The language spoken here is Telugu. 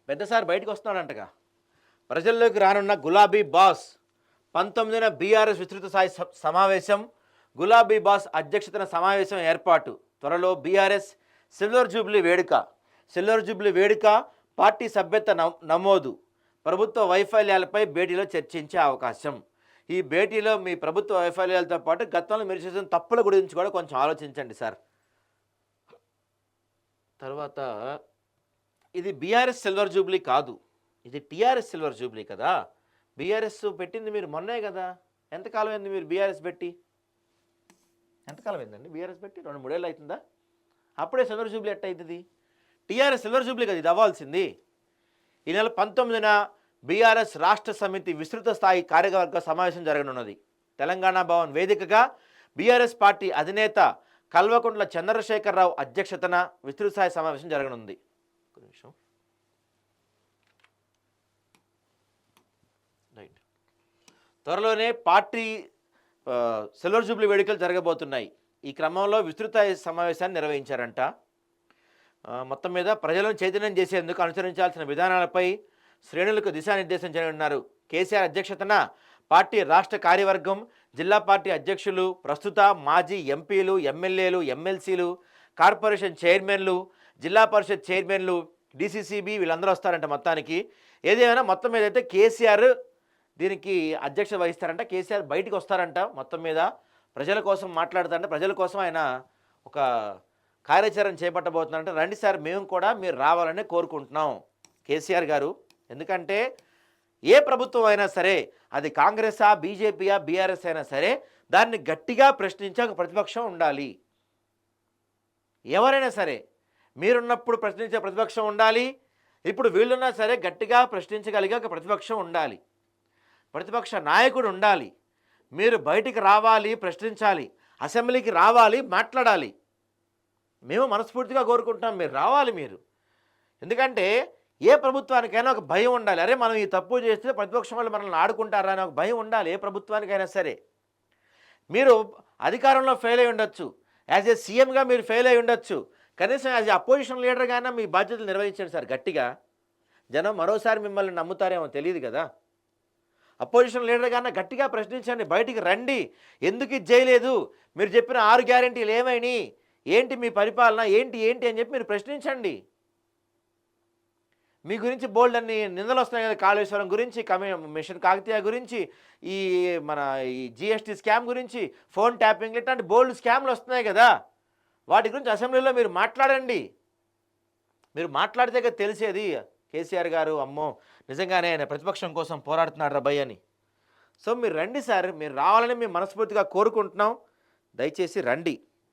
పెద్దసారి బయటకు వస్తున్నాడంటగా. ప్రజల్లోకి రానున్న గులాబీ బాస్ 19న బీఆర్ఎస్ విస్తృత స్థాయి సమావేశం. గులాబీ బాస్ అధ్యక్షతన సమావేశం ఏర్పాటు. త్వరలో బీఆర్ఎస్ సిల్వర్ జూబ్లీ వేడుక. సిల్వర్ జూబ్లీ వేడుక, పార్టీ సభ్యత నమోదు, ప్రభుత్వ వైఫల్యాలపై భేటీలో చర్చించే అవకాశం. ఈ భేటీలో మీ ప్రభుత్వ వైఫల్యాలతో పాటు గతంలో మీరు చేసిన తప్పుల గురించి కూడా కొంచెం ఆలోచించండి సార్. తర్వాత ఇది బీఆర్ఎస్ సిల్వర్ జూబ్లీ కాదు, ఇది టీఆర్ఎస్ సిల్వర్ జూబ్లీ కదా. బీఆర్ఎస్ పెట్టింది మీరు మొన్నే కదా. ఎంతకాలం అయింది మీరు బీఆర్ఎస్ పెట్టి? ఎంతకాలం అయిందండి బీఆర్ఎస్ పెట్టి? 2-3 ఏళ్ళు అవుతుందా? అప్పుడే సిల్వర్ జూబ్లీ ఎట్ట అవుతుంది? టీఆర్ఎస్ సిల్వర్ జూబ్లీ కదా ఇది అవ్వాల్సింది. ఈ నెల 19న బీఆర్ఎస్ రాష్ట్ర సమితి విస్తృత స్థాయి కార్యవర్గ సమావేశం జరగనున్నది. తెలంగాణ భవన్ వేదికగా బీఆర్ఎస్ పార్టీ అధినేత కల్వకుంట్ల చంద్రశేఖరరావు అధ్యక్షతన విస్తృత స్థాయి సమావేశం జరగనుంది. ఒక నిమిషం. రైట్. త్వరలోనే పార్టీ సిల్వర్ జూబ్లీ వేడుకలు జరగబోతున్నాయి. ఈ క్రమంలో విస్తృత సమావేశాన్ని నిర్వహించారంట. మొత్తం మీద ప్రజలను చైతన్యం చేసేందుకు అనుసరించాల్సిన విధానాలపై శ్రేణులకు దిశానిర్దేశం చేయనున్నారు. కేసీఆర్ అధ్యక్షతన పార్టీ రాష్ట్ర కార్యవర్గం, జిల్లా పార్టీ అధ్యక్షులు, ప్రస్తుత మాజీ ఎంపీలు, ఎమ్మెల్యేలు, ఎమ్మెల్సీలు, కార్పొరేషన్ చైర్మన్లు, జిల్లా పరిషత్ చైర్మన్లు, డీసీసీబీ వీళ్ళందరూ వస్తారంట. మొత్తానికి ఏదేమైనా మొత్తం మీద అయితే కేసీఆర్ దీనికి అధ్యక్షత వహిస్తారంట. కేసీఆర్ బయటికి వస్తారంట. మొత్తం మీద ప్రజల కోసం మాట్లాడతారంట. ప్రజల కోసం ఆయన ఒక కార్యాచరణ చేపట్టబోతున్నారంటే. రండి సార్, మేము కూడా మీరు రావాలని కోరుకుంటున్నాం కేసీఆర్ గారు. ఎందుకంటే ఏ ప్రభుత్వం అయినా సరే, అది కాంగ్రెసా, బీజేపీయా, బీఆర్ఎస్ అయినా సరే, దాన్ని గట్టిగా ప్రశ్నించే ఒక ప్రతిపక్షం ఉండాలి. ఎవరైనా సరే మీరున్నప్పుడు ప్రశ్నించే ప్రతిపక్షం ఉండాలి. ఇప్పుడు వీళ్ళున్నా సరే గట్టిగా ప్రశ్నించగలిగే ఒక ప్రతిపక్షం ఉండాలి. ప్రతిపక్ష నాయకుడు ఉండాలి. మీరు బయటికి రావాలి, ప్రశ్నించాలి, అసెంబ్లీకి రావాలి, మాట్లాడాలి. మేము మనస్ఫూర్తిగా కోరుకుంటున్నాం మీరు రావాలి. మీరు ఎందుకంటే ఏ ప్రభుత్వానికైనా ఒక భయం ఉండాలి. అరే మనం ఈ తప్పు చేస్తే ప్రతిపక్షం వాళ్ళు మనల్ని ఆడుకుంటారా అని ఒక భయం ఉండాలి ఏ ప్రభుత్వానికైనా సరే. మీరు అధికారంలో ఫెయిల్ అయి ఉండొచ్చు, యాజ్ ఏ సీఎంగా మీరు ఫెయిల్ అయి ఉండొచ్చు, కనీసం యాజ్ ఏ అపోజిషన్ లీడర్గానే మీ బాధ్యతలు నిర్వహించండి సార్ గట్టిగా. జనం మరోసారి మిమ్మల్ని నమ్ముతారేమో తెలియదు కదా. అపోజిషన్ లీడర్గానే గట్టిగా ప్రశ్నించండి, బయటికి రండి. ఎందుకు ఇది చేయలేదు, మీరు చెప్పిన 6 గ్యారెంటీలు ఏమైనాయి, ఏంటి మీ పరిపాలన, ఏంటి ఏంటి అని చెప్పి మీరు ప్రశ్నించండి. మీ గురించి బోల్డ్ అన్ని నిందలు వస్తున్నాయి కదా. కాళేశ్వరం గురించి, మిషన్ కాకతీయ గురించి, ఈ మన ఈ జిఎస్టీ స్కామ్ గురించి, ఫోన్ ట్యాపింగ్ ఇట్లాంటి బోల్డ్ స్కామ్లు వస్తున్నాయి కదా. వాటి గురించి అసెంబ్లీలో మీరు మాట్లాడండి. మీరు మాట్లాడితే కదా తెలిసేది కేసీఆర్ గారు అమ్మో నిజంగానే ఆయన ప్రతిపక్షం కోసం పోరాడుతున్నాడు రా భయ్ అని. సో మీరు రండి సార్, మీరు రావాలని మేము మనస్ఫూర్తిగా కోరుకుంటున్నాం. దయచేసి రండి.